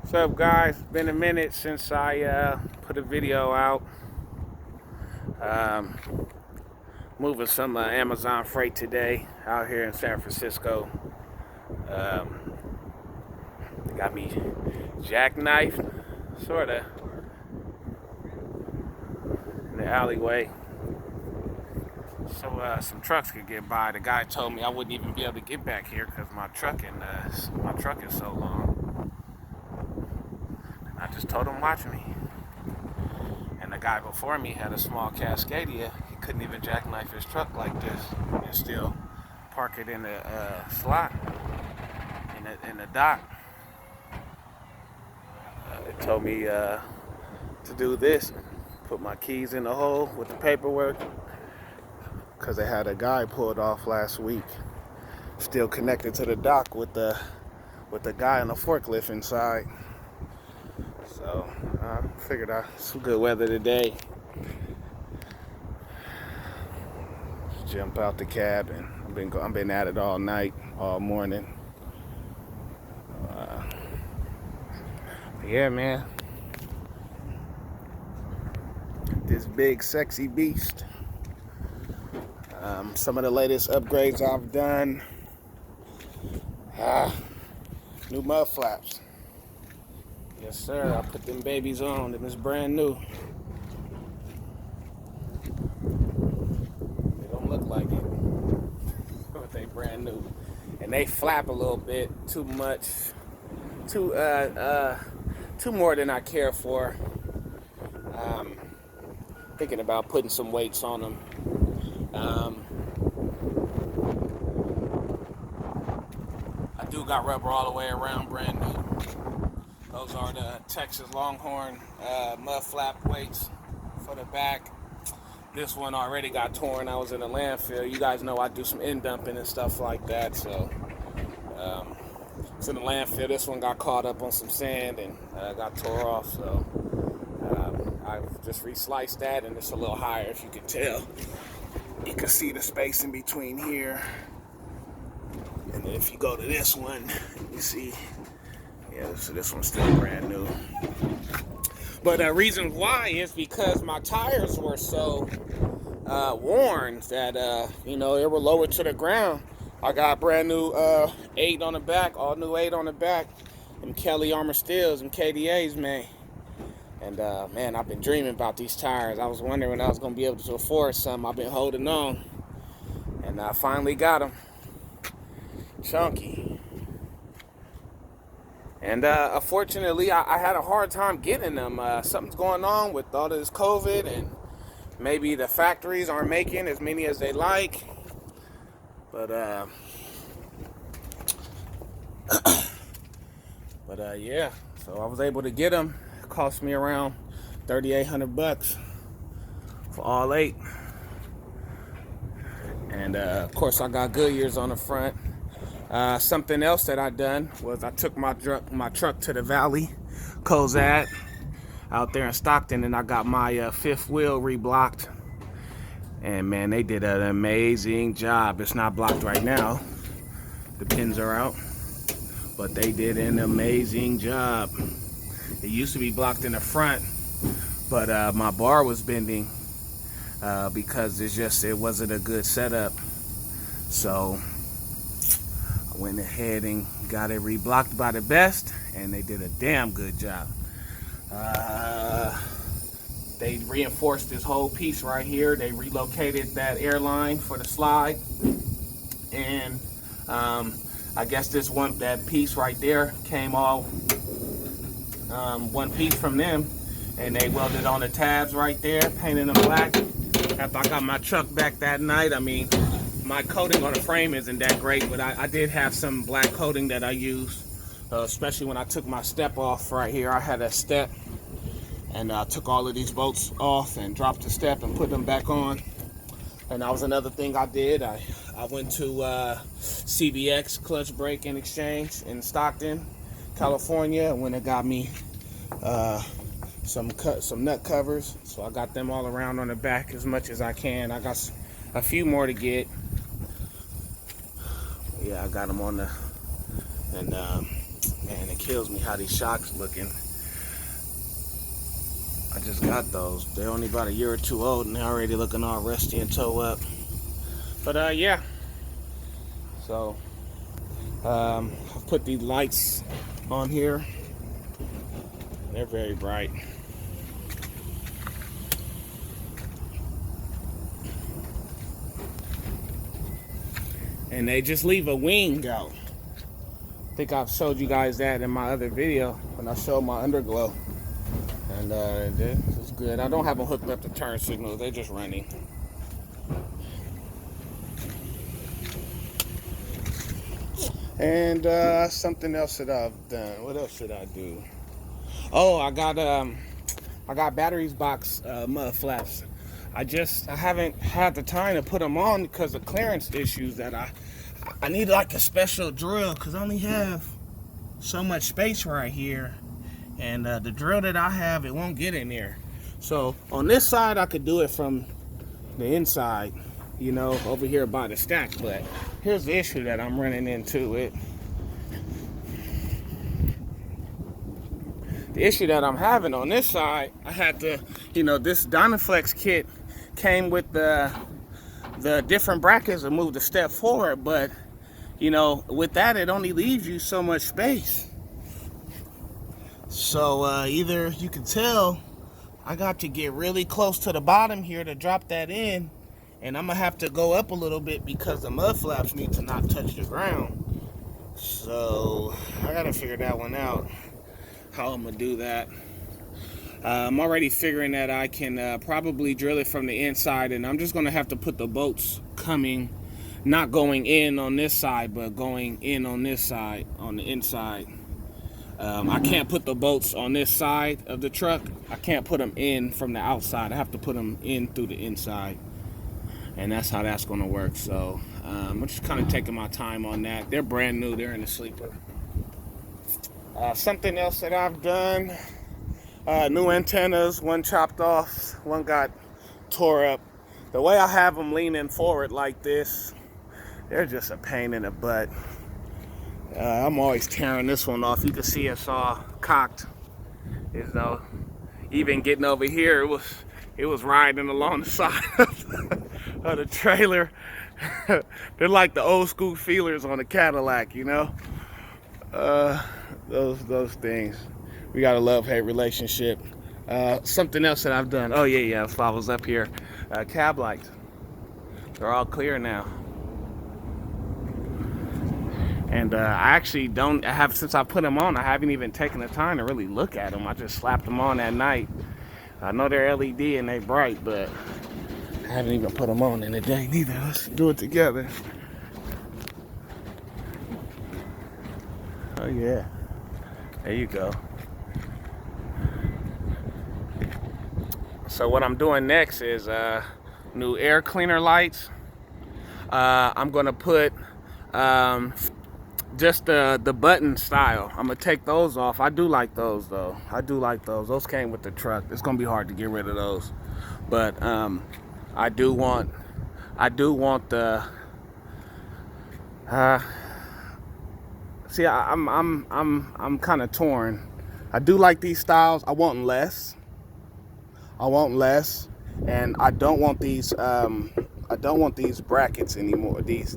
What's up, guys? Been a minute since I put a video out. Um, Moving some Amazon freight today out here in San Francisco. Um, they got me jackknifed, sorta, in the alleyway. So some trucks could get by. The guy told me I wouldn't even be able to get back here because my truck is so long. I just told him watch me. And the guy before me had a small Cascadia. He couldn't even jackknife his truck like this and still park it in the slot in the dock. It told me to do this, put my keys in the hole with the paperwork, because they had a guy pulled off last week, still connected to the dock with the guy on the forklift inside. So I figured out some good weather today. Jump out the cab, and I've been at it all night, all morning. Yeah, man. This big sexy beast. Some of the latest upgrades I've done. New mud flaps. Yes, sir. I put them babies on, and it's brand new. They don't look like it, but they brand new. And they flap a little bit too much, too more than I care for. Thinking about putting some weights on them. I do got rubber all the way around, brand new. Those are the Texas Longhorn mud flap weights for the back. This one already got torn. I was in a landfill. You guys know I do some end dumping and stuff like that, so it's in the landfill. This one got caught up on some sand and got tore off, so I've just re-sliced that, and it's a little higher, if you can tell. You can see the space in between here. And then if you go to this one, you see, yeah, so this one's still brand new. But the reason why is because my tires were so worn that, they were lowered to the ground. I got brand new 8 on the back, all new 8 on the back. Them Kelly Armor Steels and KDAs, man. And, man, I've been dreaming about these tires. I was wondering when I was going to be able to afford some. I've been holding on. And I finally got them. Chunky. And unfortunately, I had a hard time getting them. Something's going on with all this COVID, and maybe the factories aren't making as many as they like. But yeah, so I was able to get them. It cost me around $3,800 for all 8. And of course, I got Goodyears on the front. Something else that I done was I took my truck to the Valley, Cozad, out there in Stockton, and I got my 5th wheel reblocked. And man, they did an amazing job. It's not blocked right now. The pins are out, but they did an amazing job. It used to be blocked in the front, but my bar was bending because it wasn't a good setup. So I went ahead and got it reblocked by the best, and they did a damn good job. They reinforced this whole piece right here. They relocated that airline for the slide, and I guess that piece right there came all one piece from them, and they welded on the tabs right there, painted them black. After I got my truck back that night, I mean, my coating on the frame isn't that great, but I did have some black coating that I used, especially when I took my step off right here. I had a step, and I took all of these bolts off and dropped the step and put them back on. And that was another thing I did. I went to CBX Clutch Brake and Exchange in Stockton, California, and when it got me some nut covers. So I got them all around on the back as much as I can. I got a few more to get. Yeah, I got them on the, and man, man. It kills me how these shocks looking. I just got those. They're only about a year or two old and they're already looking all rusty and toe up. But yeah. So I've put these lights on here. They're very bright. And they just leave a wing out. I think I've showed you guys that in my other video when I showed my underglow. And it's good. I don't have them hooked up to turn signals. They're just running. And something else that I've done. What else should I do? Oh, I got batteries box mud flaps. I haven't had the time to put them on because of clearance issues that I need like a special drill because I only have so much space right here. And the drill that I have, it won't get in there. So on this side, I could do it from the inside, you know, over here by the stack. But here's the issue that I'm running into. The issue that I'm having on this side, I had to, you know, this Dynaflex kit came with the different brackets and moved a step forward. But, you know, with that, it only leaves you so much space. So either you can tell I got to get really close to the bottom here to drop that in, and I'm gonna have to go up a little bit because the mud flaps need to not touch the ground. So I gotta figure that one out, how I'm gonna do that. I'm already figuring that I can probably drill it from the inside, and I'm just gonna have to put the bolts coming, not going in on this side, but going in on this side, on the inside. I can't put the bolts on this side of the truck. I can't put them in from the outside. I have to put them in through the inside. And that's how that's going to work. So I'm just kind of taking my time on that. They're brand new. They're in the sleeper. Something else that I've done. New antennas. One chopped off. One got tore up. The way I have them leaning forward like this, they're just a pain in the butt. I'm always tearing this one off. You can see it's all cocked. You know, even getting over here, it was riding along the side of the trailer. They're like the old school feelers on a Cadillac, you know. Those things. We got a love-hate relationship. Something else that I've done. Oh yeah. If I was up here, cab lights. They're all clear now. And I actually since I put them on, I haven't even taken the time to really look at them. I just slapped them on that night. I know they're LED and they're bright, but I haven't even put them on in the day neither. Let's do it together. Oh yeah, there you go. So what I'm doing next is new air cleaner lights. I'm gonna put just the button style. I'm gonna take those off. I do like those though. I do like those. Those came with the truck. It's gonna be hard to get rid of those. But I do want the see, I'm kind of torn. I do like these styles. I want less, and I don't want these brackets anymore. These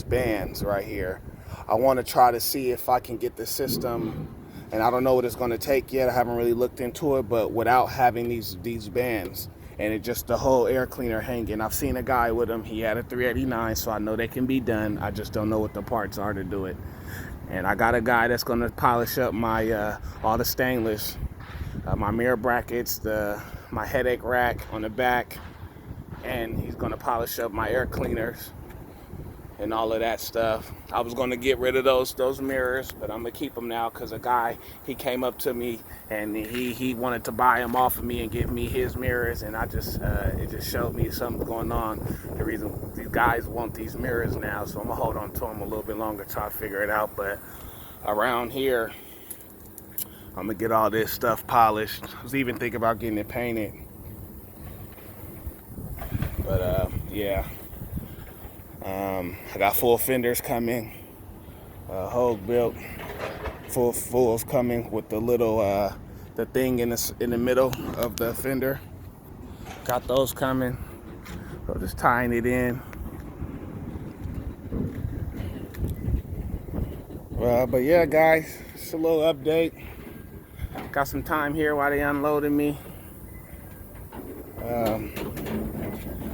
bands right here. I want to try to see if I can get the system, and I don't know what it's going to take yet. I haven't really looked into it, but without having these bands and it just the whole air cleaner hanging. I've seen a guy with them. He had a 389, so I know they can be done. I just don't know what the parts are to do it. And I got a guy that's going to polish up my all the stainless, my mirror brackets, my headache rack on the back, and he's going to polish up my air cleaners and all of that stuff. I was going to get rid of those mirrors, but I'm going to keep them now because a guy, he came up to me and he wanted to buy them off of me and give me his mirrors, and it just showed me something's going on. The reason these guys want these mirrors now, so I'm going to hold on to them a little bit longer till I figure it out. But around here, I'm going to get all this stuff polished. I was even thinking about getting it painted. But yeah. I got full fenders coming, Hogue built, fulls coming with the little the thing in the middle of the fender. Got those coming. So just tying it in. But yeah, guys, it's a little update. Got some time here while they unloading me.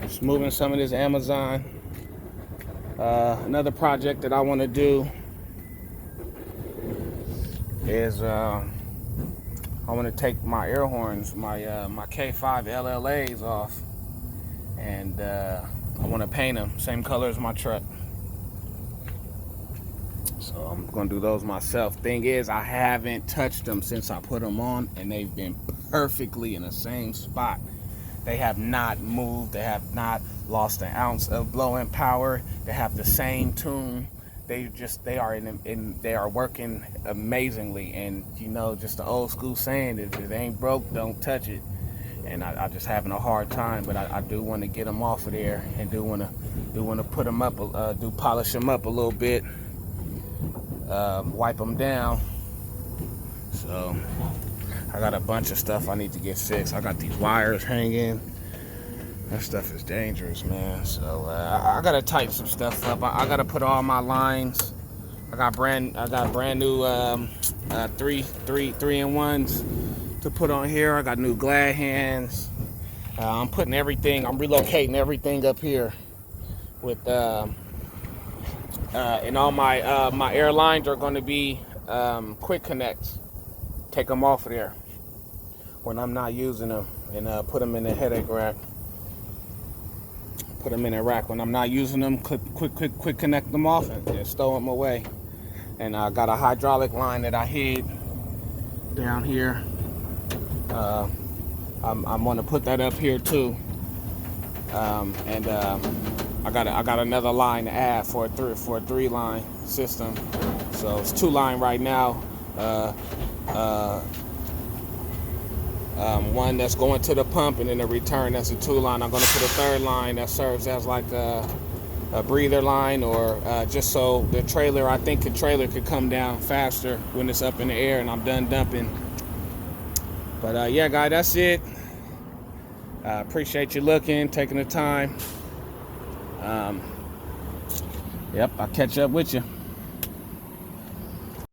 Just moving some of this Amazon. Another project that I want to do is I want to take my air horns, my K5 LLAs off, and I want to paint them same color as my truck. So I'm gonna do those myself. Thing is, I haven't touched them since I put them on, and they've been perfectly in the same spot. They have not moved. They have not lost an ounce of blowing power. They have the same tune. They are working amazingly. And you know, just the old school saying, if it ain't broke, don't touch it. And I just having a hard time, but I do want to get them off of there, and do want to put them up, polish them up a little bit. Wipe them down. So I got a bunch of stuff I need to get fixed. I got these wires hanging. That stuff is dangerous, man. So I gotta tighten some stuff up. I gotta put all my lines. I got brand new 3-in-1s to put on here. I got new glad hands. I'm relocating everything up here with and all my my air lines are going to be quick connects. Take them off of there when I'm not using them, and put them in the headache rack. Put them in a rack when I'm not using them. Quick connect them off and stow them away. And I got a hydraulic line that I hid down here. I'm going to put that up here too. I got another line to add for a 3-line system. So it's 2-line right now. One that's going to the pump, and then the return, that's a 2-line. I'm going to put a 3rd line that serves as like a breather line, or just so the trailer, I think the trailer could come down faster when it's up in the air and I'm done dumping. But yeah, guys, that's it. Appreciate you looking, taking the time. Yep, I'll catch up with you.